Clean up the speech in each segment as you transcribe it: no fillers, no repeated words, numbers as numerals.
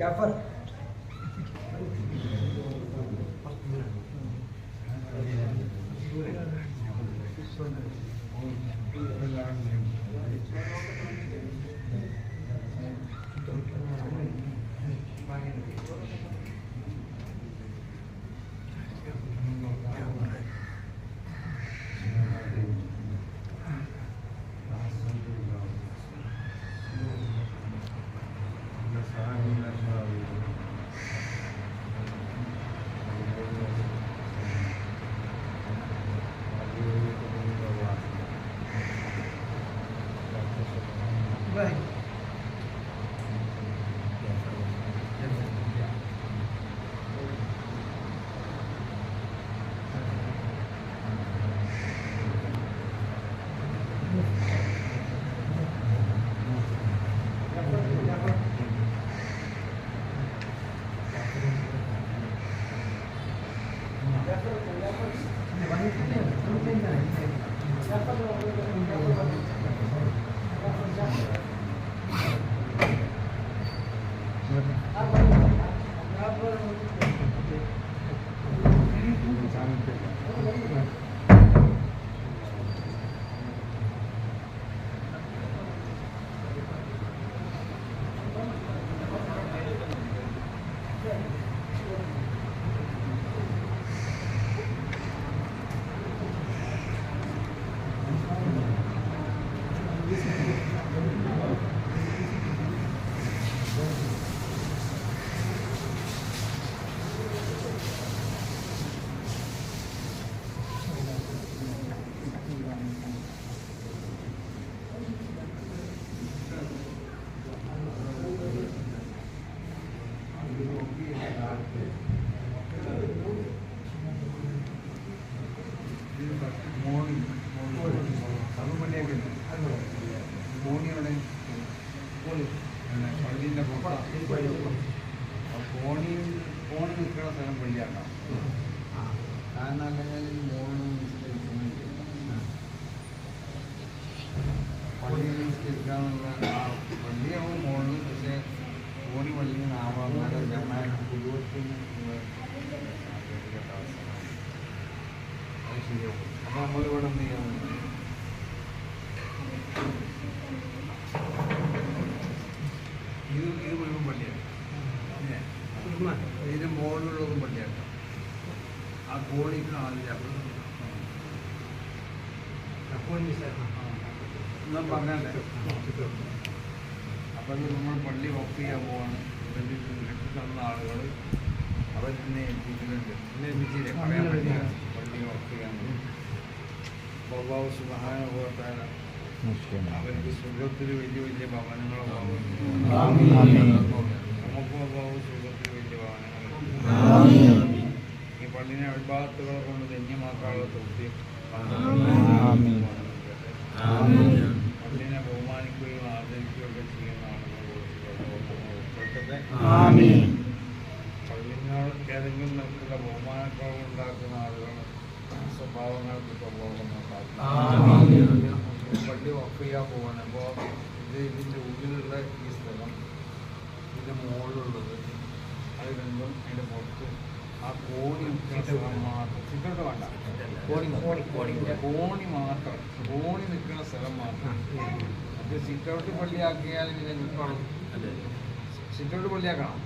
ജാഫർ ഫോണിൽ നിൽക്കുന്ന സ്ഥലം പള്ളിയാക്കാം. കാരണം അല്ലെങ്കിൽ മോണും പള്ളിയിൽ നിൽക്കാന്നുള്ള പള്ളിയാവും മോളിൽ. പക്ഷേ ഫോണി പള്ളിയിൽ നിന്നാവാം കുടുംബത്തിന് അത് ശരിയാവും. അപ്പോൾ നമ്മളിവിടെ എന്ത് ചെയ്യാൻ പറ്റും? ഇത് മുഴുവൻ പള്ളിയാണ്. ഇതിന് മുകളിലുള്ളതും പള്ളിയാക്കാം. ആ കോണിക്ക് ആദ്യം ഒന്നും പറഞ്ഞല്ലേ. അപ്പം നമ്മൾ പള്ളി വർക്ക് ചെയ്യാൻ പോവാണ്. തന്ന ആളുകൾ അവരെന്നെ ഏൽപ്പിക്കുന്നുണ്ട്. എന്നെ ഏൽപ്പിച്ചില്ലേ പറയാൻ പറ്റില്ല. പള്ളി വർക്ക് ചെയ്യാൻ പോകും. അള്ളാഹു സുബ്ഹാനഹു വ തആല അവർക്ക് സ്വർഗത്തിൽ വലിയ വലിയ ഭവനങ്ങളോ നമുക്കും അള്ളാഹു സ്വർഗത്തിൽ വലിയ ഭവനങ്ങൾ ഈ പള്ളിനെ അൽബാത്തുകളെ കൊണ്ട് ധന്യമാക്കാനുള്ള തൗഫീഖ് പള്ളിനെ ബഹുമാനിക്കുകയും ആദരിക്കുകയൊക്കെ ചെയ്യുന്ന ആളുകൾ പള്ളിനോട് ഏതെങ്കിലും തരത്തിലുള്ള ബഹുമാനക്കുറവ് ഉണ്ടാക്കുന്ന ആളുകൾ സ്വഭാവങ്ങൾക്ക് സ്വഭാവം പള്ളി വർക്ക് ചെയ്യാൻ പോവാണ്. അപ്പോൾ ഇതിൻ്റെ ഉള്ളിലുള്ള ഈ സ്ഥലം, ഇതിൻ്റെ മുകളിലുള്ളത്, അത് രണ്ടും അതിൻ്റെ പുറത്ത് ആ കോണി മാത്രം സിറ്റൗട്ട് വേണ്ട, കോണി മാത്രം, കോണി നിൽക്കുന്ന സ്ഥലം മാത്രം. അത് സിറ്റൗട്ട് പള്ളിയാക്കിയാൽ ഇതിനെ നിൽക്കണം. സിറ്റൗട്ട് പള്ളിയാക്കണം.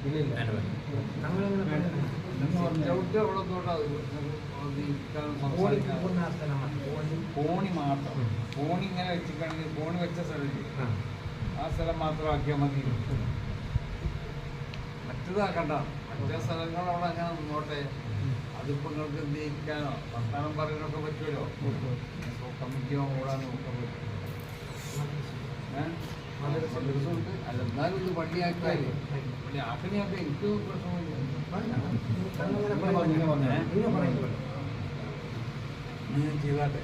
സിറ്റൗട്ട് അവിടെ കോണി മാത്രം. കോണി ഇങ്ങനെ വെച്ചിട്ടാണെങ്കിൽ കോണി വെച്ച സ്ഥലമില്ലേ, ആ സ്ഥലം മാത്രമാക്കിയാൽ മതി. മറ്റേതാക്കണ്ട. മറ്റേ സ്ഥലങ്ങൾ അവിടെ അങ്ങനെ നിന്നോട്ടെ. അതിപ്പോൾ നിങ്ങൾക്ക് എന്ത് ചെയ്യിക്കാനോ വർത്തമാനം പറയാനൊക്കെ പറ്റുമല്ലോ. കമ്മിറ്റിയോ കൂടാനോ ഒക്കെ പറ്റും. ദിവസമുണ്ട്. അല്ല എന്നാലും ഇത് പള്ളിയാക്കിയാലേ പള്ളി ആക്കണിയാക്കുക എനിക്ക് പ്രശ്നമില്ല. ഞാൻ ചെയ്താട്ടെ.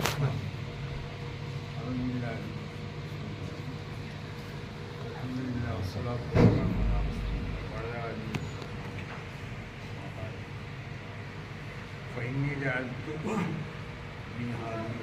فإني جعلت من هذه